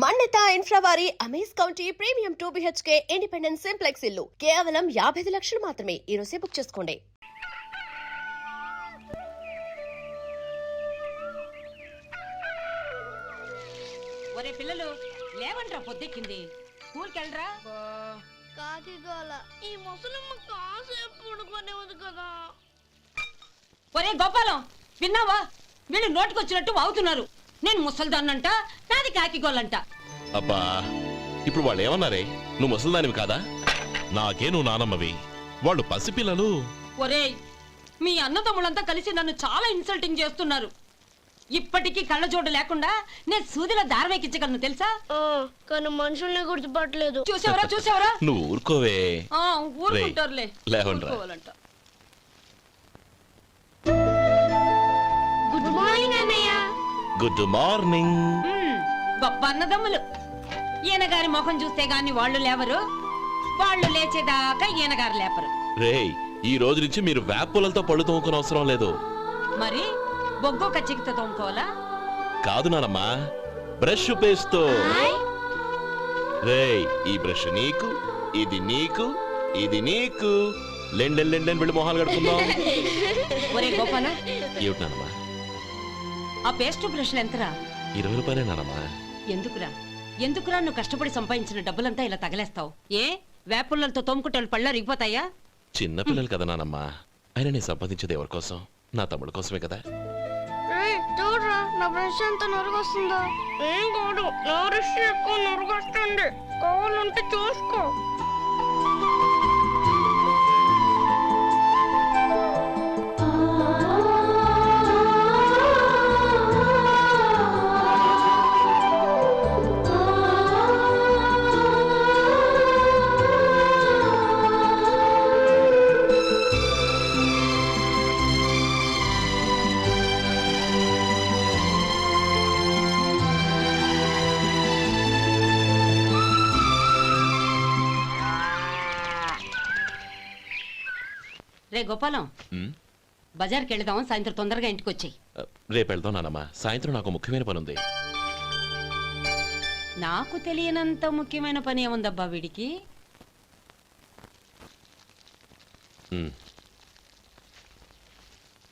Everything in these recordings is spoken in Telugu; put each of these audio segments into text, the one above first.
మన్నిత ఇన్ఫ్రావారి Amaze County Premium 2 BHK independent simplex ఇల్లు కేవలం 55 లక్షలు మాత్రమే. ఈ రోజే బుక్ చేసుకోండి. ఒరే పిల్లలు లేవంట్రా, పొద్దెక్కింది. స్కూల్కి వెళ్ళరా. కాకిగోల ఈ ముసలమ్మ కాసేపు పడుకునేది కదా. ఒరే గోపాలం, విన్నావా? వీళ్ళు నోటికొచ్చినట్టు వాగుతున్నారు. నేను ముసల్దాన్నంట, నాది కాకిగోలంట. అబ్బా, ఇప్పుడు వాళ్ళు ఏమన్నారే? నువ్వు ముసల్దానివి కాదా? నాకే నువ్వు నానమ్మవి, వాళ్ళు పసిపిల్లలు. ఒరే, మీ అన్నదమ్ములంతా కలిసి నన్ను చాలా ఇన్సల్టింగ్ చేస్తున్నారు. ఇప్పటికీ కళ్ళజోడు లేకుండా నేను సూదిలో దారవేకించగలను తెలుసా? కానీ మనుషుల్ని గుర్తుపట్టలేదు. చూసావరా? నువ్వు ఊరుకోవే. ఊరుకుంటారులే. లేవండ్రా. గుడ్ మార్నింగ్ అన్నయ్య. Good morning. గొప్ప అన్నదమ్ములు. ఈయనగారి ముఖం చూస్తే గాని వాళ్ళు లేవరు, వాళ్ళు లేచేదాకా ఈయనగారు లేపరు. రేయ్, ఈ రోజు నుంచి మీరు వేపులతో పళ్ళు తోముకునే అవసరం లేదు. మరి బొగ్గు కచ్చికితో తోముకోవాలా? కాదు నానమ్మా, బ్రష్ పేస్తో. రేయ్, ఈ బ్రష్ నీకు, ఇది నీకు, ఇది నీకు. లెండెన్ వెళ్ళి మొహాలు కడుకుందాం. ఒరే గోపాల, ఏమిటి నానమ్మా? ఆ పేస్ట్ బ్రష్లు ఎంతరా? 20 రూపాయలే నానమ్మా. ఎందుకురా నువ్వు కష్టపడి సంపాదించిన డబ్బులంతా ఇలా తగలేస్తావు? ఏ వేపుల్లలతో తోముకుంటే పళ్ళ రిగిపోతాయా? చిన్న పిల్లలు కదా నానమ్మా. అయినా నేను సంపాదించేది ఎవరి కోసం? నా తమ్ముడు కోసమే కదా. చూడరా, నా బ్రష్ ఎంత నొరగొస్తుందో. ఏం కాదు, నా బ్రష్ ఎక్కువ నొరగొస్తుంది. కావాలంటే చూసుకో. రే గోపాలం, బజార్కి వెళదాం. సాయంత్రం తొందరగా ఇంటికి వచ్చాయి. రేపు వెళ్దాం నానమ్మా. సాయంత్రం నాకు ముఖ్యమైన పని ఉంది. నాకు తెలియనంత ముఖ్యమైన పని ఏముందబ్బా వీడికి?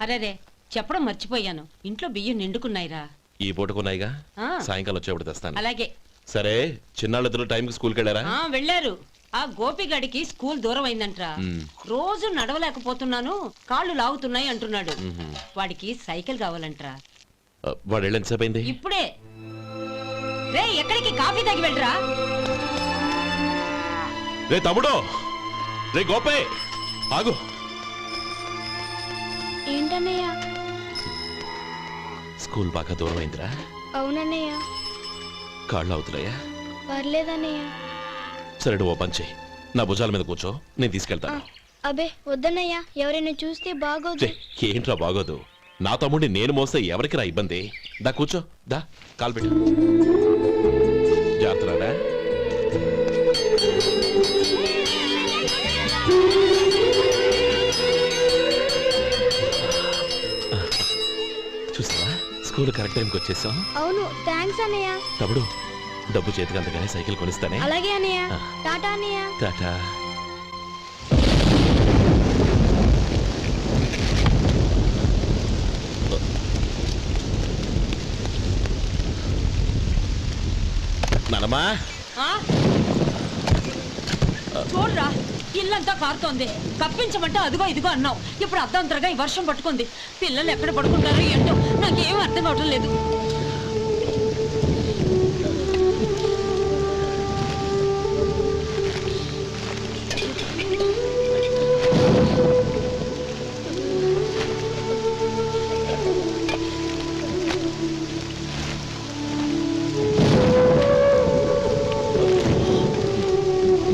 అరే చెప్పడం మర్చిపోయాను, ఇంట్లో బియ్యం నిండుకున్నాయిరా. ఈ పూటకున్నాయిగా, సాయంకాలం వచ్చేప్పుడు తెస్తాను. అలాగే. సరే, చిన్నాళ్ళిద్దరు టైంకి స్కూల్కి వెళ్ళారా? వెళ్ళారు. ఆ గోపిగడికి స్కూల్ దూరం అయిందంట్రా. రోజు నడవలేకపోతున్నాను, కాళ్ళు లాగుతున్నాయి అంటున్నాడు. వాడికి సైకిల్ కావాలంట్రా. వాడు వెళ్ళి ఎంతసేపు అయింది? ఇప్పుడే. రే, ఎక్కడికి? కాఫీ తాగి వెళ్ళరా. రే తమ్ముడు, రే గోపే, ఆగు. ఏంటన్నయ్య? స్కూల్ బాగా దూరం అయిందిరా. అవునన్నయ్య. కాళ్ళు అవుతున్నాయా? పర్లేదన్నయ్య. సరే, ఓ పని చెయ్యి, నా భుజాల మీద కూర్చో, నేను తీసుకెళ్తాను. అబే వద్దన్నయ్య, ఎవరైనా చూస్తే బాగోదు. ఏంట్రా బాగోదు? నా తమ్ముడిని నేను మోస్తే ఎవరికి రా ఇబ్బంది? దా కూర్చో, దా, కాలు పెట్టు. జాగ్రత్తరా. చూసావా, స్కూల్ కరెక్ట్ టైంకి వచ్చేసాం. అవును, థ్యాంక్స్ అన్నయ్య. తమ్ముడు, డబ్బు చేతికి అంతగానే సైకిల్ కొనిస్తానే. అలాగే అన్నయ్య. టాటా అన్నయ్య. టాటా. నానమ్మా, చూడరా, ఇల్లంతా కారుతోంది. కప్పించమంటే అదిగో ఇదిగో అన్నావు, ఇప్పుడు అర్ధంతరగా ఈ వర్షం పట్టుకుంది. పిల్లలు ఎక్కడ పడుకుంటారో ఏంటో నాకేం అర్థం కావటం లేదు.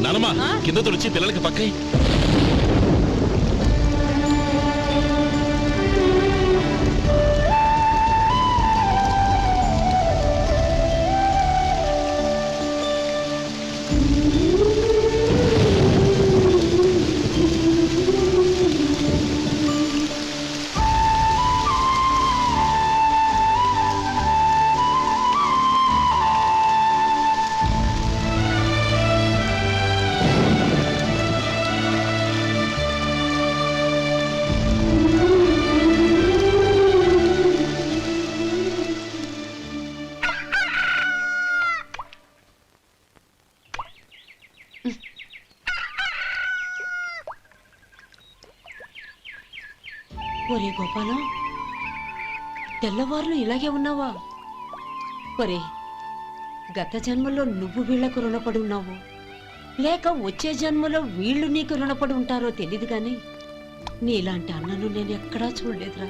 నానమ్మా, కింద తుడిచి పిల్లలకి పక్కై. ఒరే గోపాలం, తెల్లవారులు ఇలాగే ఉన్నావా? ఒరే, గత జన్మలో నువ్వు వీళ్లకు రుణపడి ఉన్నావు, లేక వచ్చే జన్మలో వీళ్ళు నీకు రుణపడి ఉంటారో తెలీదు గాని నీలాంటి అన్నను నేను ఎక్కడా చూడలేదురా.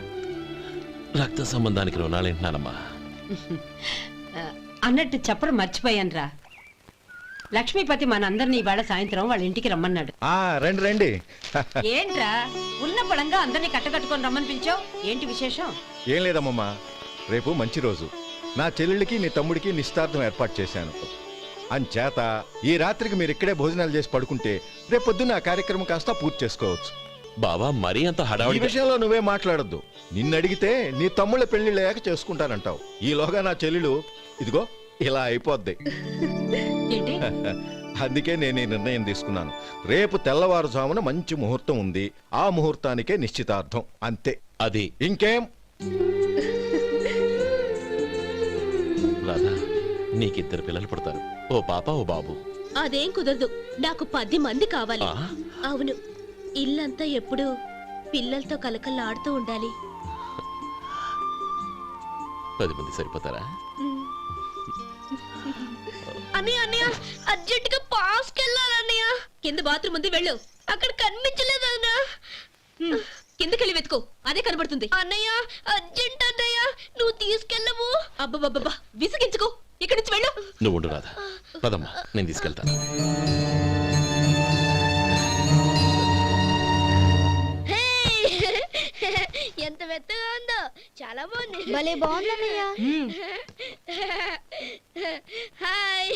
రక్త సంబంధానికి రుణాలేంటున్నానమ్మా. అన్నట్టు చెప్పడం మర్చిపోయానురా. లక్ష్మీపతి మనందరినీ ఇవాళ సాయంత్రం వాళ్ళ ఇంటికి రమ్మన్నాడు. రండి రండి. ఏంట్రా ఉన్న పడంగా అందరినీ కట్టకట్టుకొని రమ్మని పిలిచావు? ఏంటి విశేషం? ఏం లేదమ్మమ్మా, రేపు మంచి రోజు. నా చెల్లెళ్ళకి నీ తమ్ముడికి నిశ్చితార్థం ఏర్పాటు చేశాను. అంచేత ఈ రాత్రికి మీరు ఇక్కడే భోజనాలు చేసి పడుకుంటే రేపు పొద్దున్న ఆ కార్యక్రమం కాస్త పూర్తి చేసుకోవచ్చు. బావా, మరీ అంత ఈ హడావిడి విషయంలో నువ్వే మాట్లాడొద్దు. నిన్ను అడిగితే నీ తమ్ముళ్ళ పెళ్లిళ్ళయ్యాక చేసుకుంటానంటావు. ఈలోగా నా చెల్లెలు ఇదిగో ఇలా అయిపోద్ది. ఏంటి? అందుకే నేను ఈ నిర్ణయం తీసుకున్నాను. రేపు తెల్లవారుజామున మంచి ముహూర్తం ఉంది. ఆ ముహూర్తానికే నిశ్చితార్థం, అంతే. అది ఇంకేం? రాధా, నీకిద్దరు పిల్లలు పుడతారు, ఓ పాప ఓ బాబు. అదేం కుదరదు, నాకు 10 మంది కావాలి. ఆ? అవును, ఇల్లంతా ఎప్పుడు పిల్లలతో కలకల్లాడుతూ ఉండాలి. 10 మంది సరిపోతారా? అన్నయ్య అన్నయ్య, అర్జెంట్ గా పాస్కి వెళ్ళాలన్నయ్య. కింద బాత్రూమ్ ఉంది, వెళ్ళు. అక్కడ కనిపించలేదు అన్నా. కిందకెళ్ళి వెతుకో, అదే కనబడుతుంది. అన్నయ్య అర్జెంట్ అన్నయ్య, నువ్వు తీసుకెళ్ళవు. అబ్బబ్బబ్బా, విసిగించుకో, ఇక్కడి నుంచి వెళ్ళు. నువ్వు ఉండు రాధా, పదమ్మా, నేను తీసుకెళ్తాను. ఎంత మెత్తగా ఉందో, చాలా బాగుంది. భలే బాగుంది అన్నయ్య. హాయ్.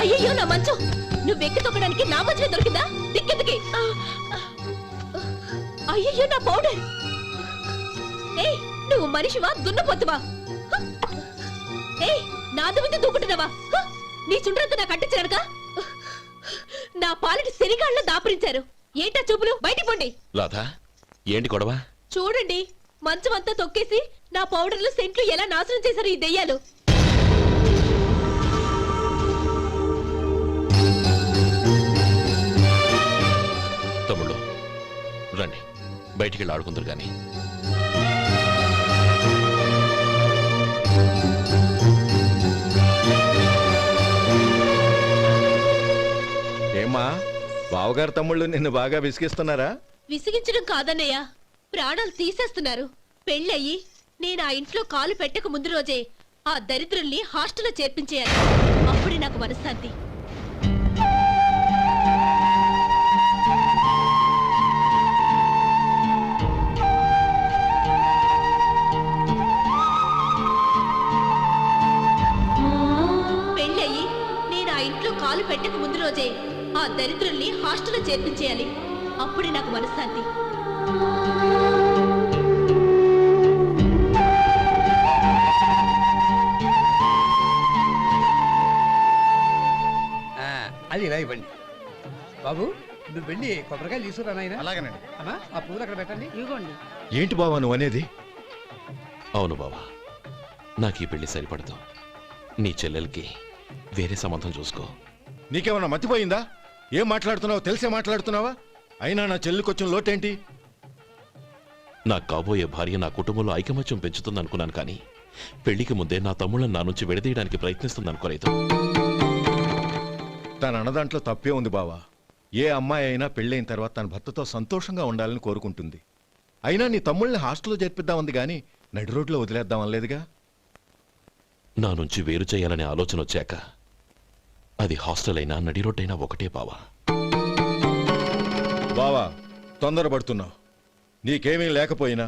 అయ్యో నా మంచం, నువ్వు ఎక్కి తొక్కడానికి నా మంచమే దొరికిందా? దిక్కెందుకి? అయ్యో నా పౌడర్. ఏయ్, నువ్వు మనిషివా దున్నపోతువా? ఏయ్, నా దుమ్మితో దూకుంటున్నావా? నీ చుండ్రంతా నాకు అంటించారుగా. నా పాలిటి శనిగాళ్ళలో దాపురించారు. ఏంటా చూపులు? బయటికి పోండి. రాధా, ఏంటి గొడవ? చూడండి, మంచం అంతా తొక్కేసి నా పౌడర్లు సెంట్లు ఎలా నాశనం చేశారు ఈ దెయ్యాలు. తమ్ముళ్ళు రండి, బయటికి వెళ్ళి ఆడుకుందరు గాని. ఏమ్మా, బావగారు తమ్ముళ్ళు నిన్ను బాగా విసిగిస్తున్నారా? విసిగించడం కాదన్నయ్య, ప్రాణాలు తీసేస్తున్నారు. పెళ్ళయి నేను ఆ ఇంట్లో కాలు పెట్టక ముందు రోజే ఆ దరిద్రుల్ని హాస్టల్లో చేర్పించేయాలి. అప్పుడే నాకు మనశ్శాంతి. పెళ్ళయి నేను ఆ ఇంట్లో కాలు పెట్టక ముందు రోజే ఆ దరిద్రుల్ని హాస్టల్లో చేర్పించేయాలి. అప్పుడే నాకు మనశ్శాంతి. అది ఇలా ఇవ్వండి బాబు. నువ్వు వెళ్ళి కొబ్బరికాయలు తీసుకురా నాయన. అలాగేనండి. అమ్మా, ఆ పూలు అక్కడ పెట్టండి. ఇవ్వండి. ఏంటి బావా నువ్వు అనేది? అవును బావా, నాకు ఈ పెళ్లి సరిపడదు. నీ చెల్లెలకి వేరే సంబంధం చూసుకో. నీకేమన్నా మతిపోయిందా? ఏం మాట్లాడుతున్నావో తెలిసే మాట్లాడుతున్నావా? అయినా నా చెల్లికొచ్చిన లోటేంటి? నా కాబోయే భార్య నా కుటుంబంలో ఐకమత్యం పెంచుతుంది అనుకున్నాను, కానీ పెళ్లికి ముందే నా తమ్ముళ్ళని నా నుంచి విడదీయడానికి ప్రయత్నిస్తుంది అనుకోలేదు. తన అన్నదాంట్లో తప్పే ఉంది బావా. ఏ అమ్మాయి అయినా పెళ్ళైన తర్వాత తన భర్తతో సంతోషంగా ఉండాలని కోరుకుంటుంది. అయినా నీ తమ్ముళ్ళని హాస్టల్లో చేర్పిద్దామంది కానీ నడి రోడ్లో వదిలేద్దామనలేదుగా. నా నుంచి వేరు చేయాలనే ఆలోచన వచ్చాక అది హాస్టల్ అయినా నడి రోడ్డైనా ఒకటే బావా. బావా, తొందరపడుతున్నావు. నీకేమీ లేకపోయినా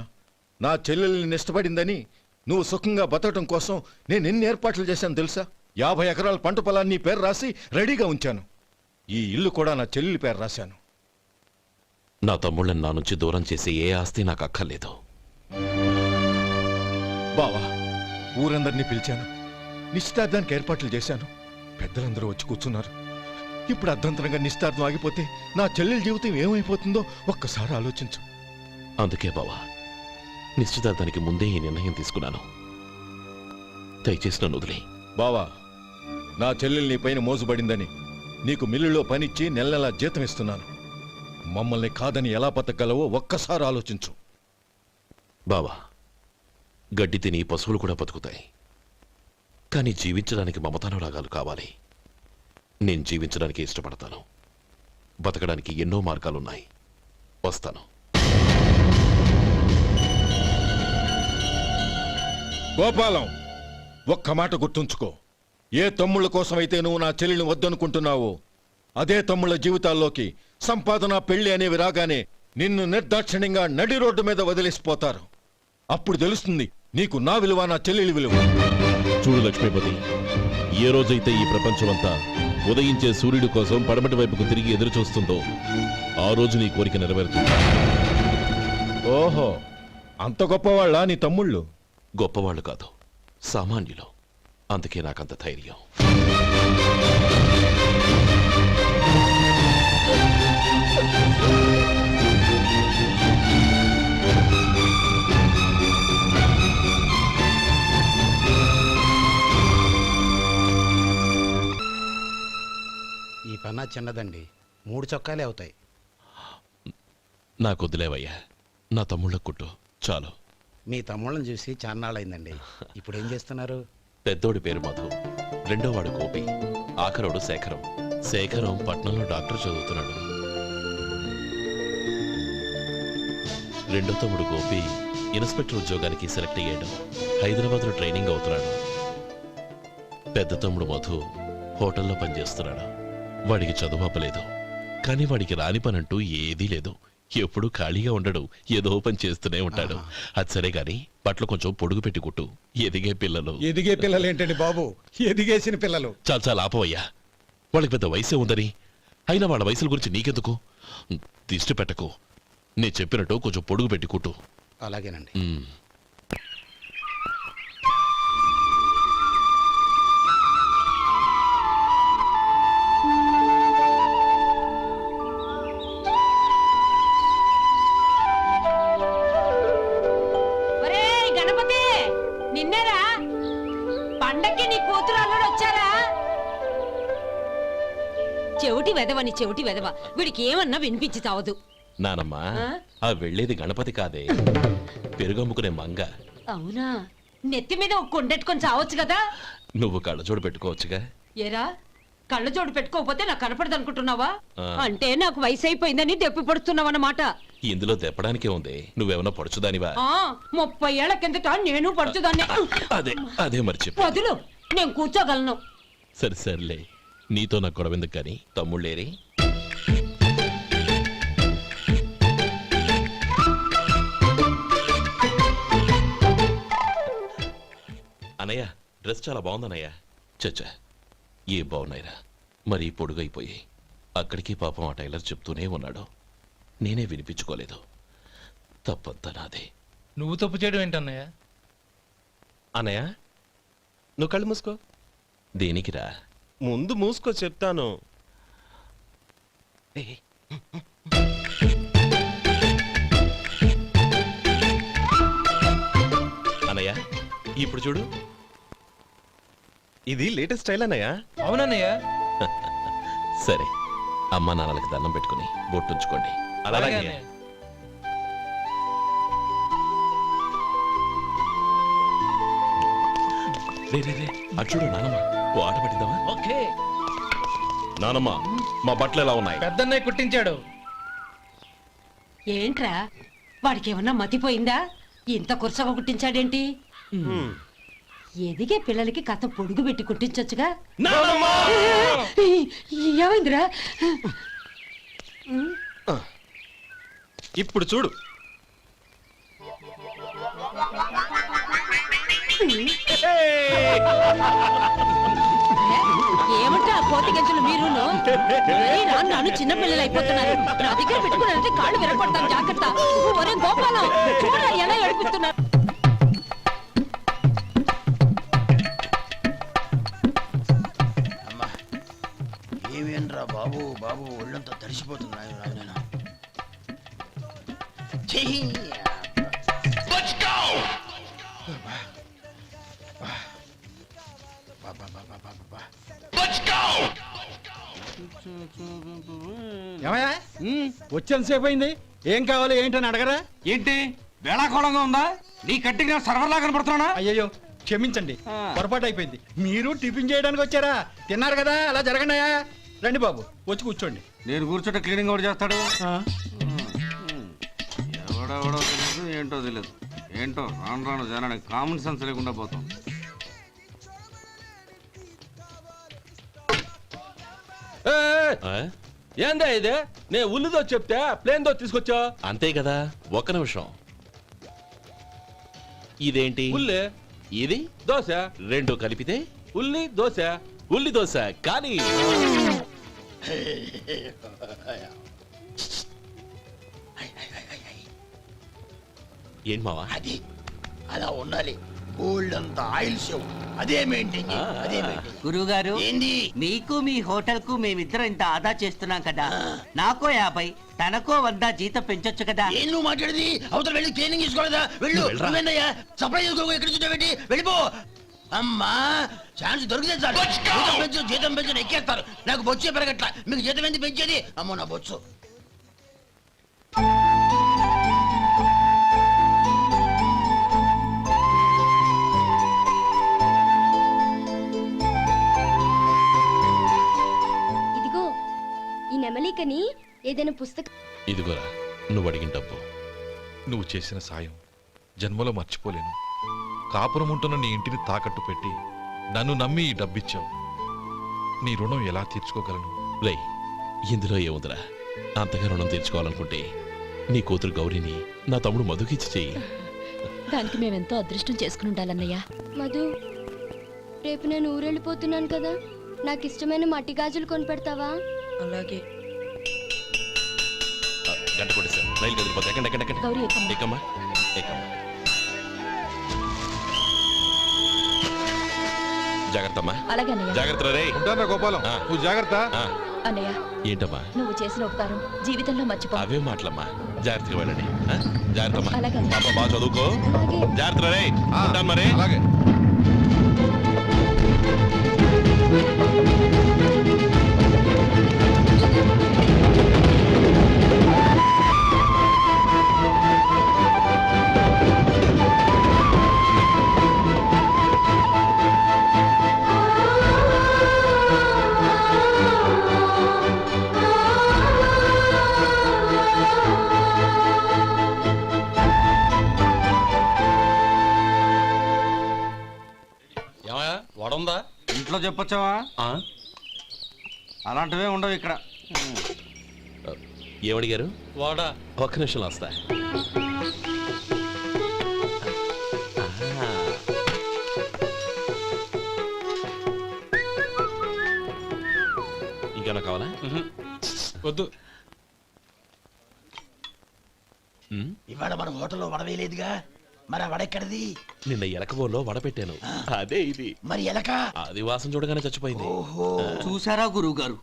నా చెల్లెల్ని ఇష్టపడిందని నువ్వు సుఖంగా బతకటం కోసం నేను ఎన్ని ఏర్పాట్లు చేశాను తెలుసా? 50 ఎకరాల పంట పొలాన్ని నీ పేరు రాసి రెడీగా ఉంచాను. ఈ ఇల్లు కూడా నా చెల్లెలి పేరు రాశాను. నా తమ్ముళ్ళని నా నుంచి దూరం చేసే ఏ ఆస్తి నాకు అక్కర్లేదు. బావా, ఊరందరినీ పిలిచాను. నిశ్చితార్థానికి ఏర్పాట్లు చేశాను. పెద్దలందరూ వచ్చి కూర్చున్నారు. ఇప్పుడు అర్ధంతరంగా నిశ్చితార్థం ఆగిపోతే నా చెల్లెలి జీవితం ఏమైపోతుందో ఒక్కసారి ఆలోచించు. అందుకే బావా, నిశ్చితార్థానికి ముందే ఈ నిర్ణయం తీసుకున్నాను. దయచేసి నన్ను వదిలే. బావా, నా చెల్లెలు నీ పైన మోసుబడిందని నీకు మిల్లులో పనిచ్చి నెల నెలా జీతం ఇస్తున్నాను. మమ్మల్ని కాదని ఎలా బతకగలవో ఒక్కసారి ఆలోచించు. బావా, గడ్డి తిని పశువులు కూడా బతుకుతాయి. కానీ జీవించడానికి మమతానురాగాలు కావాలి. నేను జీవించడానికి ఇష్టపడతాను. బతకడానికి ఎన్నో మార్గాలున్నాయి. వస్తాను. గోపాలం, ఒక్క మాట గుర్తుంచుకో. ఏ తమ్ముళ్ళ కోసమైతే నువ్వు నా చెల్లిని వద్దనుకుంటున్నావో అదే తమ్ముళ్ళ జీవితాల్లోకి సంపాదన, పెళ్లి అనేవి రాగానే నిన్ను నిర్దాక్షిణ్యంగా నడి రోడ్డు మీద వదిలేసిపోతారు. అప్పుడు తెలుస్తుంది నీకు నా విలువ, నా చెల్లెలి విలువ. చూడు లక్ష్మీపతి, ఏ రోజైతే ఈ ప్రపంచమంతా ఉదయించే సూర్యుడి కోసం పడమటి వైపుకు తిరిగి ఎదురు చూస్తుందో ఆ రోజు నీ కోరిక నెరవేరుతుంది. ఓహో, అంత గొప్పవాళ్ళ నీ తమ్ముళ్ళు? గొప్పవాళ్ళు కాదు, సామాన్యులు. అందుకే నాకంత ధైర్యం. ఈ పన్నా చిన్నదండి, 3 చొక్కాలే అవుతాయి. నాకు వదిలేవయ్యా, నా తమ్ముళ్ళ కుట్టు చాలు. మీ తమ్ముళ్ళని చూసి చాన్నాళ్ళైందండి. ఇప్పుడు ఏం చేస్తున్నారు? పెద్దోడి పేరు మధు, రెండోవాడు గోపి, ఆఖరోడు శేఖరం. శేఖరం పట్నంలో డాక్టర్ చదువుతున్నాడు. రెండో తమ్ముడు గోపి ఇన్స్పెక్టర్ ఉద్యోగానికి సెలెక్ట్ అయ్యాడు. హైదరాబాద్లో ట్రైనింగ్ అవుతున్నాడు. పెద్ద తమ్ముడు మధు హోటల్లో పనిచేస్తున్నాడు. వాడికి చదువు అప్పలేదు, కానీ వాడికి రాని పనంటూ ఏదీ లేదు. ఎప్పుడూ ఖాళీగా ఉండడు, ఏదో పని చేస్తూనే ఉంటాడు. అది సరే గాని బట్టలు కొంచెం పొడుగు పెట్టి కుట్టు. ఎదిగే పిల్లలు. ఎదిగే పిల్లలు ఏంటండి బాబు, ఎదిగేసిన పిల్లలు. చాలా చాలా ఆపవయ్యా, వాళ్ళకి పెద్ద వయసే ఉందని. అయినా వాళ్ళ వయసుల గురించి నీకెందుకు? దిష్టి పెట్టకు. నేను చెప్పినట్టు కొంచెం పొడుగు పెట్టి కుట్టు. అలాగేనండి. ఒరేయ్ గణపతి, నిన్నేరా? పండక్కి నీ కూతురు అల్లుడు వచ్చారా? చెవిటి వెదవని చెవిటి వెదవ, వీడికి ఏమన్నా వినిపించి చావదు. నానమ్మా, ఆ వెళ్ళేది గణపతి కాదే, పెరుగమ్ముకునే మంగ. అవునా? నెత్తి మీద ఒక కొండెట్టుకొని చావచ్చు కదా. నువ్వు కళ్ళజోడు పెట్టుకోవచ్చుగా. ఏరా, కళ్ళజోడు పెట్టుకోకపోతే నాకు కనపడదు అనుకుంటున్నావా? ఆ. అంటే నాకు వయసు అయిపోయిందని దెప్పి పడుతున్నావు అన్నమాట. ఇందులో దెప్పడానికే ఉంది. నువ్వేమన్నా పడుచుదానివా? 30 ఏళ్ల కిందట నేను పడుచుదాన్ని. అదే అదే మరి చెప్పు. వదులు, నేను కూర్చోగలను. సరే సర్లే, నీతో నాకు గొడవెందుకు కానీ. తమ్ముళ్ళేరి? అనయ్య, డ్రెస్ చాలా బాగుందన్నయ్య. చచ్చా, ఏ బాగున్నాయిరా, మరీ పొడుగైపోయి. అక్కడికి పాపం ఆ టైలర్ చెప్తూనే ఉన్నాడు, నేనే వినిపించుకోలేదు. తప్పంతా నాదే. నువ్వు తప్పు చేయడం ఏంటన్నయ్య? అన్నయ్య, నువ్వు కళ్ళు మూసుకో. దేనికిరా? ముందు మూసుకో చెప్తాను. అనయ్య, ఇప్పుడు చూడు. ఇది లేటెస్ట్ స్టైల్ అన్నయ్య. అవునన్నయ్య. సరే, అమ్మా నాన్నలకి దండం పెట్టుకుని బొట్టుంచుకోండి. అలాగే అలాగే. అన్నయ్య. రే రే రే, అటు చూడు నానమ్మ, ఓ ఆట పట్టిద్దామా? ఓకే. నానమ్మ, మా బట్టలు ఎలా ఉన్నాయి? పెద్దన్నయ్య కుట్టించాడు. ఏంట్రా, వాడికి ఏమన్నా మతిపోయిందా? ఇంత కురసగా కుట్టించాడేంటి? ఎదిగే పిల్లలకి కథ పొడుగు పెట్టి కుట్టించొచ్చుగా. ఏమైందిరా? ఇప్పుడు చూడు. ఏమంటే ఆ కోతి గంజలు మీరును? నన్ను చిన్న పిల్లలు అయిపోతున్నారు. నా దగ్గర పెట్టుకున్నారంటే కాళ్ళు విరగొడతాను, జాగ్రత్త. ఒరే గోపాలం, చూడరా ఎలా ఏడిపిస్తున్నారు. ఏమేంట్రా బాబు, బాబు ఒళ్ళంతా తడిసిపోతుంది. ఏమయ్యా వచ్చేంతసేపు అయింది, ఏం కావాలి ఏంటని అడగరా? ఏంటి వేళాకోళంగా ఉందా? నీ కట్టిగా సర్వర్ లా కనపడుతున్నా? అయ్యయ్యో క్షమించండి, పొరపాటు అయిపోయింది. మీరు టిఫిన్ చేయడానికి వచ్చారా? తిన్నారు కదా, అలా జరగండియా. రండి బాబు, వచ్చి కూర్చోండి. నేను కూర్చుంటే క్లీనింగ్ కూడా చేస్తాడు. ఎవడెవడో తెలియదు, ఏంటో తెలియదు. ఏంటో రాను రాను జనానికి కామన్ సెన్స్ లేకుండా పోతాం. ఆ? ఏందా ఇది? నే ఉల్లిదో చెప్తే ప్లేన్ దో తీసుకొచ్చా. అంతే కదా, ఒక్క నిమిషం. ఇదేంటి? ఉల్లి ఇది దోశ, రెండు కలిపితే ఉల్లి దోశ. ఉల్లి దోశ. కానీ ఏంటి మావా? అది అలా ఉండాలి. గోల్డ్ అంత ఆయిల్ షో అదే మెయింటైన్ అదే మెయింటైన్. గురువుగారు, ఏంది? మీకు మీ హోటల్ కు మేమిద్దరం ఇంత ఆదా చేస్తున్నాం కదా, నాకో 50 తనకో 100 జీతం పెంచొచ్చు కదా. ఏం నువ్వు మాట్లాడేది? అవతల వెళ్ళి ట్రైనింగ్ తీసుకోలేదా? వెళ్ళు. వెళ్ళరా. నువ్వేందయ్యా సప్లై చేసుకో, ఎక్కడ చూడబెట్టి వెళ్ళిపో. అమ్మా ఛాన్స్ దొరికితే చాలు. జీతం పెంచు ఎక్కేస్తారు. నాకు బొచ్చే పెరగట్ల, మీకు జీతం ఎందుకు పెంచేది? అమ్మో నా బొచ్చు. ఇదిగో ఈ నెమలికని ఏదైనా పుస్తకం. ఇదిగోరా, నువ్వు అడిగిన డబ్బు. నువ్వు చేసిన సాయం జన్మలో మర్చిపోలేను. కాపురం ఉంటున్న నీ ఇంటిని తాకట్టు పెట్టి నన్ను నమ్మి ఈ డబ్బిచ్చావు. నీ రుణం ఎలా తీర్చుకోగలను? రేయ్, ఇందులో ఏముందిరా? అంతగా రుణం తీర్చుకోవాలనుకుంటే నీ కూతురు గౌరీని నా తమ్ముడు మధుకిచ్చి చెయ్యి. దానికి మేమెంతో అదృష్టం చేసుకుని ఉండాలన్నయ్య. మధు, రేపు నేను ఊరెళ్ళిపోతున్నాను కదా, నాకు ఇష్టమైన మట్టి గాజులు కొనిపెడతావా? అలాగే. గంట కొట్టేశారు, రైలు కదిలిపోతే. ఎక్కండి ఎక్కండి ఎక్కండి. గౌరీ ఎక్కమ్మా. ఎక్కమ్మా ఎక్కమ్మా. జాగ్రత్త అమ్మా. అలాగే అన్నయ్య. జాగ్రత్త రే. ఉంటానా గోపాలం, ఆ. నువ్వు జాగ్రత్త. ఆ, అన్నయ్య, ఏంటమ్మా? నువ్వు చేసిన ఉపకారం జీవితంలో మర్చిపో. అవే మాటలమ్మా. జాగ్రత్తగా వెళ్ళండి. ఆ? జాగ్రత్త అమ్మా. అలాగే. పాప బాగా చదువుకో. అలాగే. జాగ్రత్త రే. ఆ, ఉంటాను మరి. అలాగే. వడుందా? ఇంట్లో చెప్పొచ్చావా? అలాంటివే ఉండవు ఇక్కడ. ఏమడిగారు? వాడా ఒక్క నిమిషం వస్తా. ఇంకేమన్నా కావాలా? వద్దు. ఉమ్, ఇవాళ మన హోటల్లో వడవేయలేదుగా, మరి ఆ వడెక్కడిది? నిన్న ఎలకబోలో వడ పెట్టాను. అదే ఇది. మరి ఎలక? అది వాసన చూడగానే చచ్చిపోయింది. ఓహో, చూసారా గురువుగారు,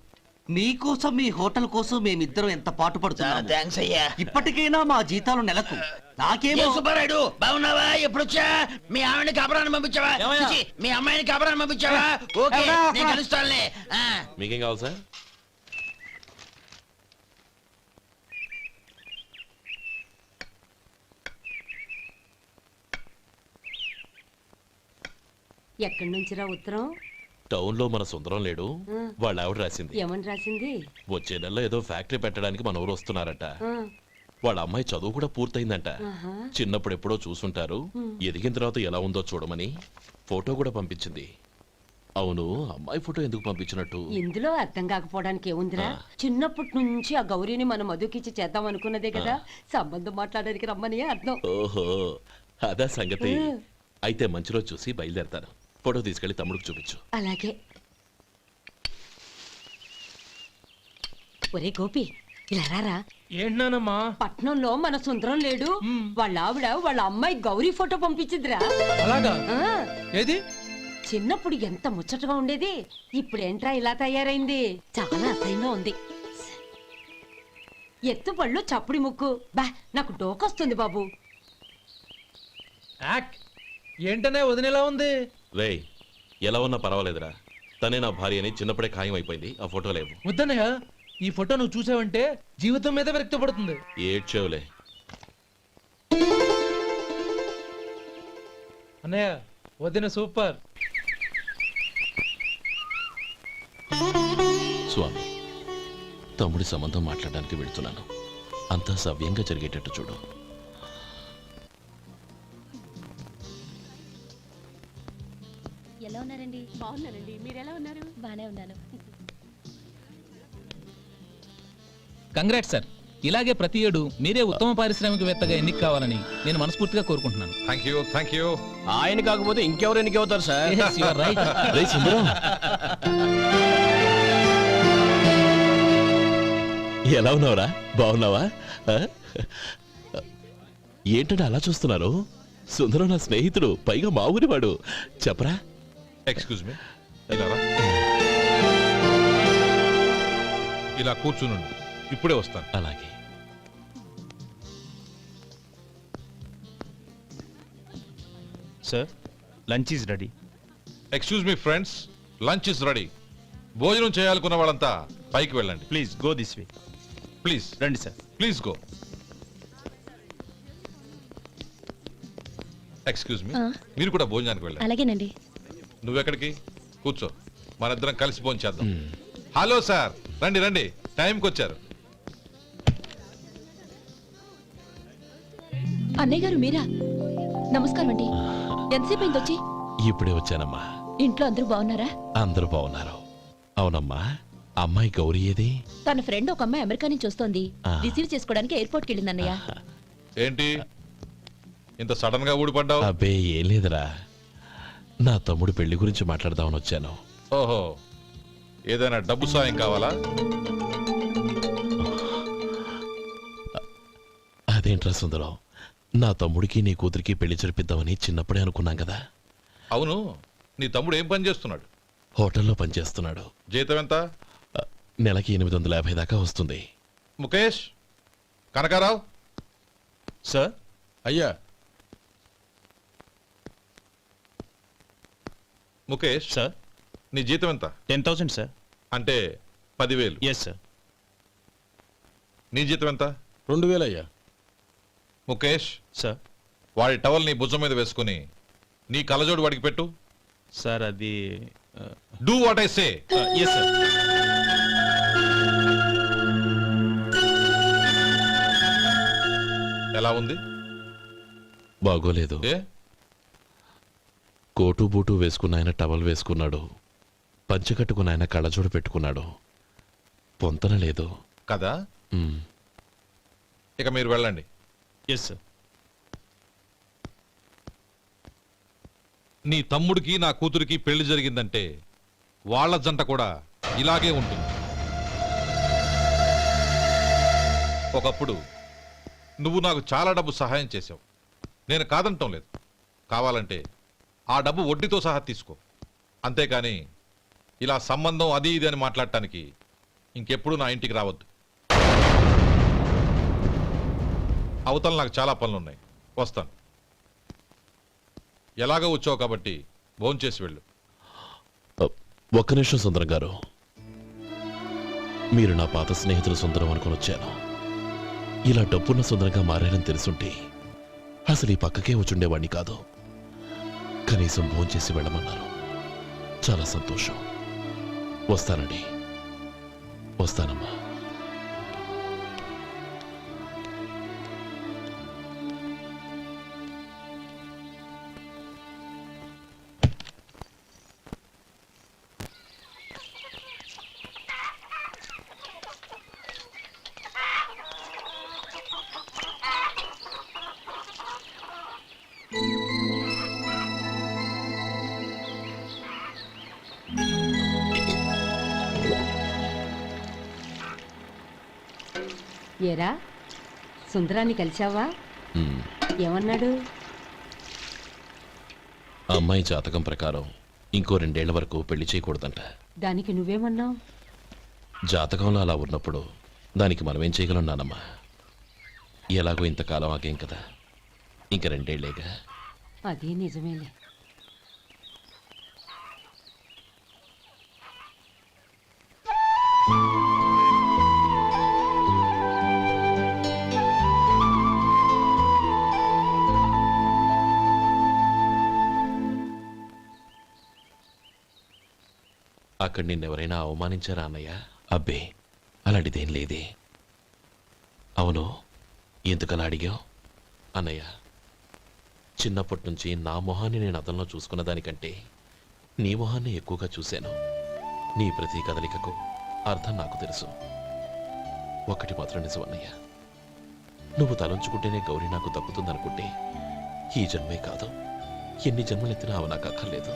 మీకోసం మీ హోటల్ కోసం మేమిద్దరం ఎంత పాటు పడుతున్నాము. థ్యాంక్స్ అయ్యా. ఇప్పటికైనా మా జీతాలు నెలకు నాకేమో. ఏ సుబ్బారాయుడు, బాగున్నావా? ఎప్పుడొచ్చా? మీ ఆవిడని కాపురాన్ని పంపించావా? ఏమయ్యా? చిచి, మీ అమ్మాయిని కాపురాన్ని పంపించావా? ఓకే, నేను కలుస్తానులే. మీకేం కావాలి సార్? ఎక్కడి నుంచిరా ఉత్తరం? టౌన్ లో మన సుందరం లేడు, వాళ్ళ ఆవిడ రాసింది. ఏమని రాసింది? వచ్చే నెలలో ఏదో ఫ్యాక్టరీ పెట్టడానికి మన ఊరు వస్తున్నారట. వాళ్ళ అమ్మాయి చదువు కూడా పూర్తయిందంట. చిన్నప్పుడు ఎప్పుడో చూసుంటారు, ఎదిగిన తర్వాత ఎలా ఉందో చూడమని ఫోటో కూడా పంపించింది. అవును, అమ్మాయి ఫోటో ఎందుకు పంపించినట్టు? ఇందులో అర్థం కాకపోవడానికి ఏముందిరా? చిన్నప్పటి నుంచి ఆ గౌరీని మనం మధుకిచ్చి చేద్దాం అనుకున్నదే కదా, సంబంధం మాట్లాడడానికి రమ్మని అర్థం. ఓహో, అదా సంగతి. అయితే మంచి రోజు చూసి బయలుదేరతాను. ఫోటో తీసుకెళ్లి తమ్ముడికి చూపించు. అలాగే. ఒరే గోపి, ఇలా రారా. ఏంటన్నానమ్మా? పట్నంలో మన సుందరం లేడు, వాళ్ళ ఆవిడ వాళ్ళ అమ్మాయి గౌరీ ఫోటో పంపించిందిరా. అలాగా? ఆ, ఏది? చిన్నప్పుడు ఎంత ముచ్చటగా ఉండేది, ఇప్పుడేంట్రా ఇలా తయారైంది? చాలా అసహ్యంగా ఉంది. ఎత్తుపళ్ళు చప్పుడి ముక్కు, బా నాకు డోకొస్తుంది బాబు. యాక్ ఏంటనే వదినేలా ఉంది? రేయ్, ఎలా ఉన్నా పర్వాలేదురా. తనే నా భార్య అని చిన్నప్పుడే ఖాయం అయిపోయింది. ఆ ఫోటో లేవు. వద్దన్నయ్య, ఈ ఫోటో నువ్వు చూసావంటే జీవితం మీద విరక్తి పడుతుంది. ఏడ్చేవులే. అన్నయ్య వదిన సూపర్. స్వామి, తమ్ముడి సంబంధం మాట్లాడడానికి వెళ్తున్నాను. అంతా సవ్యంగా జరిగేటట్టు చూడు. ఎలా ఉన్నారండి? బాగున్నానండి, మీరు ఎలా ఉన్నారు? బానే ఉన్నాను. Congrats sir. ఇలాగే ప్రతి ఏడు మీరే ఉత్తమ పారిశ్రామికవేత్తగా ఎన్నిక కావాలని నేను మనస్ఫూర్తిగా కోరుకుంటున్నాను. Thank you. ఆయన కాకపోతే ఇంకెవరు ఎన్నికవుతారు sir? Yes, you are right. రేయ్ సుందరం, ఎలా ఉన్నావురా? బాగున్నావా? ఆ? ఏంటంటే అలా చూస్తున్నారు? సుందరం నా స్నేహితుడు, పైగా మా ఊరివాడు. చెప్పరా? ఎక్స్క్యూజ్ మీ, ఇలా రా. ఇలా కూర్చునుండు, ఇప్పుడే వస్తాను. అలాగే. Sir, lunch is ready. Excuse me friends, lunch is ready. భోజనం చేయాలనుకున్న వాళ్ళంతా పైకి వెళ్ళండి. Please go this way. Please రండి sir. Please go. Excuse me, మీరు కూడా భోజనానికి వెళ్ళండి. అలాగేనండి. నువ్వెక్కడికి? కూర్చో, మనిద్దరం కలిసి భోజనం చేద్దాం. హలో సార్, రండి రండి, టైంకి వచ్చారు. అన్నయ్య గారు మీరా? నమస్కారం అండి. ఎంతసేపు అయింది వచ్చి? ఇప్పుడే వచ్చానమ్మా. ఇంట్లో అందరూ బాగున్నారా? అందరూ బాగున్నారు. అవునమ్మా, అమ్మాయి గౌరీ ఏది? తన ఫ్రెండ్ ఒక అమ్మాయి అమెరికా నుంచి వస్తోంది. ఆ. రిసీవ్ చేసుకోవడానికి ఎయిర్పోర్ట్కి వెళ్ళింది అన్నయ్య. ఏంటి ఇంత సడన్ గా ఊడిపడ్డావు? అబ్బే ఏం లేదురా, నా తమ్ముడు పెళ్లి గురించి మాట్లాడదామని వచ్చాను. ఓహో, ఏదైనా డబ్బు సాయం కావాలా? అదేంట్రా సుందరం, నా తమ్ముడికి నీ కూతురికి పెళ్లి జరిపిద్దామని చిన్నప్పుడే అనుకున్నాం కదా. అవును, నీ తమ్ముడు ఏం పని చేస్తున్నాడు? హోటల్లో పనిచేస్తున్నాడు. జీతం ఎంత? నెలకి 850 దాకా వస్తుంది. ముఖేష్, కనకారావు. సార్. అయ్యా, ముఖేష్ సార్. నీ జీతం ఎంత? 10,000 సార్. అంటే 10,000. Yes sir. నీ జీతం ఎంత? 2,000 అయ్యా. ముఖేష్, సార్. వాడి టవల్ నీ భుజం మీద వేసుకుని నీ కలజోడు వాడికి పెట్టు. సార్ అది do what I say. Yes sir. ఎలా ఉంది? బాగోలేదు. ఏ? కోటు బూటు వేసుకున్న ఆయన టవల్ వేసుకున్నాడు, పంచె కట్టుకున్న ఆయన కళ్ళజోడు పెట్టుకున్నాడు. పొంతన లేదు కదా. ఉమ్. ఇక మీరు వెళ్ళండి. Yes sir. నీ తమ్ముడికి నా కూతురికి పెళ్లి జరిగిందంటే వాళ్ళ జంట కూడా ఇలాగే ఉంటుంది. ఒకప్పుడు నువ్వు నాకు చాలా డబ్బు సహాయం చేసావు, నేను కాదంటం లేదు. కావాలంటే ఆ డబ్బు వడ్డీతో సహా తీసుకో. అంతేకాని ఇలా సంబంధం అది ఇది అని మాట్లాడటానికి ఇంకెప్పుడు నా ఇంటికి రావద్దు. అవతల నాకు చాలా పనులున్నాయి, వస్తాను. ఎలాగో వచ్చావు కాబట్టి భోంచేసి వెళ్ళు. ఒక్క నిమిషం సుందరం గారు, మీరు నా పాత స్నేహితులు సుందరం అనుకుని వచ్చాను. ఇలా డబ్బున్న సుందరంగా మారారని తెలుసుంటే అసలు ఈ పక్కకే వచ్చుండేవాణ్ణి కాదు. కనీసం భోంచేసి వెళ్ళమన్నారు, చాలా సంతోషం. వస్తానండి. వస్తానమ్మా. ఏరా, సుందరాన్ని కలిసావా? ఉమ్. ఏమన్నాడు? అమ్మాయి జాతకం ప్రకారం ఇంకో 2 ఏళ్ల వరకు పెళ్లి చేయకూడదంట. దానికి నువ్వేమన్నావు? జాతకంలో అలా ఉన్నప్పుడు దానికి మనమేం చేయగలం నానమ్మా? ఎలాగో ఇంతకాలం ఆగేం కదా, ఇంక 2 ఏళ్లేగా. అది నిజమేలే. అక్కడ నిన్నెవరైనా అవమానించారా అన్నయ్య? అబ్బే, అలాంటిదేం లేదే. అవును, ఎందుకలా అడిగావు? అన్నయ్య, చిన్నప్పటి నుంచి నా మొహాన్ని నేను అద్దంలో చూసుకున్న దానికంటే నీ మొహాన్ని ఎక్కువగా చూశాను. నీ ప్రతి కదలికకు అర్థం నాకు తెలుసు. ఒకటి మాత్రం నిజం అన్నయ్య, నువ్వు తలంచుకుంటేనే గౌరీ నాకు దక్కుతుందనుకుంటే ఈ జన్మే కాదు, ఎన్ని జన్మలెత్తినా అవి నాకు అక్కర్లేదు.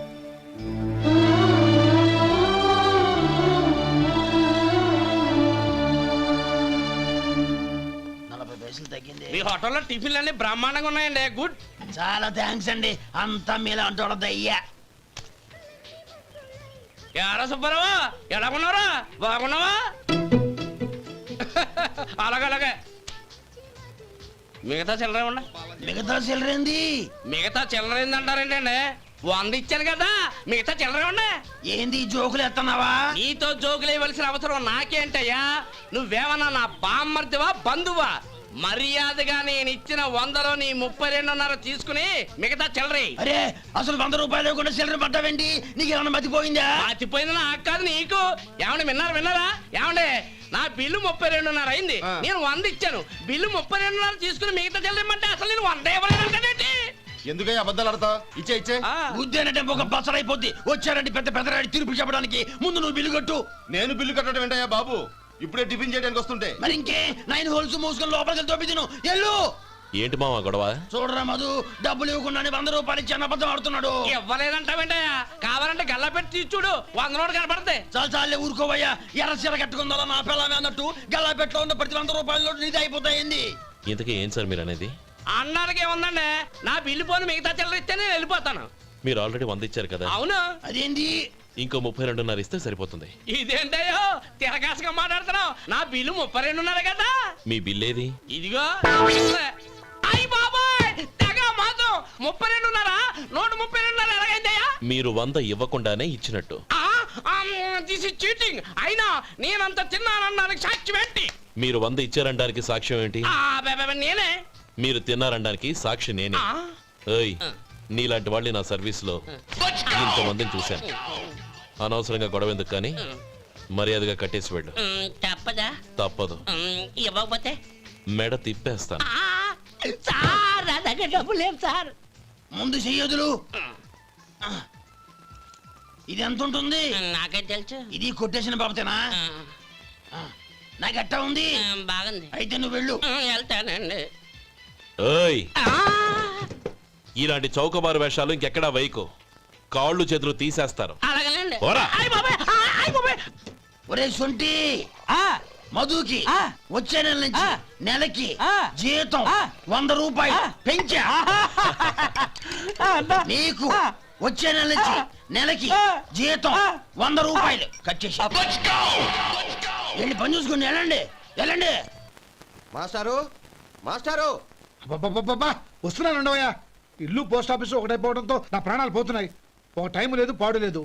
40 పైసలు తగ్గింది. మీ హోటల్లో టిఫిన్లు అన్ని బ్రహ్మాండంగా ఉన్నాయండి. గుడ్. చాలా థ్యాంక్స్ అండి, అంతా మీలా అంటూ అయ్యా. ఎరా సుబ్బారావు, ఎలా ఉన్నారా? బాగున్నావా? అలాగే మిగతా చిల్లర ఉన్నా. మిగతా చిల్లరేంది? మిగతా చిల్లర ఏందంటారండి అండి? 100 ఇచ్చాను కదా, మిగతా చిల్లర ఉన్నా. ఏంది జోకులు ఎత్తన్నావా? నీతో జోకులు వేయవలసిన అవసరం నాకేంటయ్యా? నువ్వేమన్నా నా బామ్మర్దివా, బంధువా? మర్యాదగా నేను ఇచ్చిన 100లో నీ 32.5 తీసుకుని మిగతా చిల్లరే. అరే, అసలు 100 రూపాయలు కూడా చిల్లర పడ్డావేంటి? నీకేమన్నా మతిపోయిందా? మర్చిపోయింది నాకు కాదు, నీకు. ఏమండి విన్నారా? ఏమండి, నా బిల్లు 32.5 అయింది. నేను 100 ఇచ్చాను. బిల్లు 32.5 తీసుకుని మిగతా చిల్లరేమంటే అసలు నేను 100 ఇవ్వలేదంటే ఎందుకయ్యా అబద్ధాలు ఆడతా? ఇచ్చే బుద్ధేనంటే ఒక బసరైపోద్ది. వచ్చారంటే పెద్ద పెద్దరాడి తీర్పు చెప్పడానికి ముందు నువ్వు బిల్లు కట్టు. నేను బిల్లు కట్టడం ఏంటయ్యా బాబు? ఇప్పుడే టిఫిన్ చేయడానికి వస్తుంటే. మరి ఇంకే 9 హోల్స్ మూసుకొని లోపలికి తోపి తిను. ఎల్లు. ఏంటి మావా గొడవ? చూడరా మధు, డబ్బులు ఇవ్వకుండానే 100 రూపాయలు ఇచ్చి అబద్ధం ఆడుతున్నాడు. ఇవ్వలేదంటావేంటయ్యా? కావాలంటే గల్లా పెట్టి తీసి చూడు, 100 నోటు కనపడతాయి. చాలే ఊరుకోవయ్యా. ఎర్ర చీర కట్టుకుందా నా పిల్లమే అన్నట్టు గల్లా పెట్టలో ఉన్న ప్రతి 100 రూపాయలు నీది అయిపోతాయింది. ఇంతకీ ఏం సార్ మీరు అనేది? అన్నానికి ఏముందండి, నా బిల్లు పోను మిగతా చిల్లర ఇస్తే నేను వెళ్ళిపోతాను. మీరు ఆల్రెడీ 100 ఇచ్చారు కదా. అవును. అదేంటి? ఇంకో 32.5 ఇస్తే సరిపోతుంది. ఇదేంటయ్యో తిరగాసుగా మాట్లాడుతున్నావు? నా బిల్లు 32.5 కదా. మీ బిల్ ఏది? ఇదిగో. అయ్య బాబాయ్, తెగ మాతో 32.5 నోటు 32.5 ఎలాగైందయ్యా? మీరు 100 ఇవ్వకుండానే ఇచ్చినట్టు. This is cheating. అయినా నేనంత తిన్నానన్నానికి సాక్ష్యం ఏంటి? మీరు 100 ఇచ్చారనడానికి సాక్ష్యం ఏంటి? నేనే. మీరు తిన్నారనడానికి సాక్షి నేనే. ఏయ్, నీలాంటి వాళ్ళని నా సర్వీస్ లో ఇంతమందిని చూశాను. అనవసరంగా గొడవ ఎందుకు కానీ మర్యాదగా కట్టేసి వెళ్ళు. తప్పదా? తప్పదు. ఇవ్వకపోతే మెడ తిప్పేస్తాను. సార్, నా దగ్గర డబ్బు లేవు సార్. ముందు చెయ్యదులు. ఇది ఎంత ఉంటుంది? నాకే తెలుసు. ఇది కొట్టేసిన బాబతేనా? నాకు ఎట్టా ఉంది? బాగుంది. అయితే నువ్వు వెళ్ళు. వెళ్తానండి. ఏయ్, ఇలాంటి చౌకబారు వేషాలు ఇంకెక్కడా వైకో. కాళ్ళు చేతులు తీసేస్తారు. అలాగేనండి. పోరా. ఒరే సొంటి, మధుకి వచ్చే నెల నుంచి నెలకి జీతం 100 రూపాయలు పెంచా. నీకు వచ్చే నెల నుంచి నెలకి జీతం 100 రూపాయలు కట్ చేసి వెళ్ళి పని చూసుకుని వెళ్ళండి. మాస్టారు వస్తున్నాను ఉండవయ్యా. ఇల్లు పోస్ట్ ఆఫీసు ఒకటైపోవడంతో నా ప్రాణాలు పోతున్నాయి. ఒక టైం లేదు, పాడు లేదు.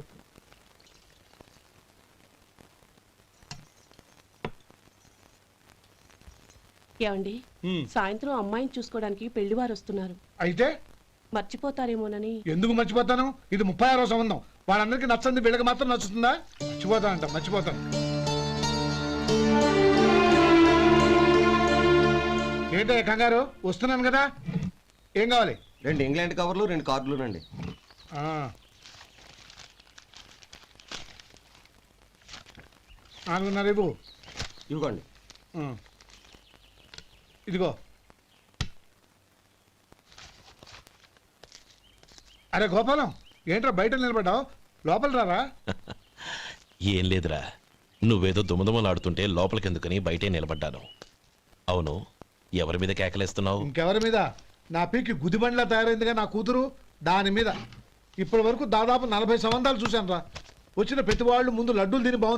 ఏమండి, సాయంత్రం అమ్మాయిని చూసుకోవడానికి పెళ్లివారు వస్తున్నారు. అయితే మర్చిపోతారేమోనని. ఎందుకు మర్చిపోతాను? ఇది 36వ సంబంధం. వాళ్ళందరికీ నచ్చంది వీళ్ళకి మాత్రం నచ్చుతుందా? మర్చిపోతాను. ఏంటో కంగారు? వస్తున్నాను కదా. ఏం కావాలి? 2 ఇంగ్లాండ్ కవర్లు 2 కార్డులు రండి. రేపు ఇవ్వండి. ఇదిగో. అరే గోపాలం, ఏంట్రా బయట నిలబడ్డావు? లోపల రారా. ఏం లేదురా, నువ్వేదో దుమదుమలాడుతుంటే లోపలికెందుకని బయటే నిలబడ్డాను. అవును, ఎవరి మీద కేకలేస్తున్నావు? ఇంకెవరి మీద? నా పీకి గుదిబండ్లా తయారైందిగా నా కూతురు, దాని మీద. ఇప్పటి వరకు దాదాపు 40 సంబంధాలు చూశాను రా. వచ్చిన ప్రతి వాళ్ళు ముందు లడ్డూలు తిని బాగుంది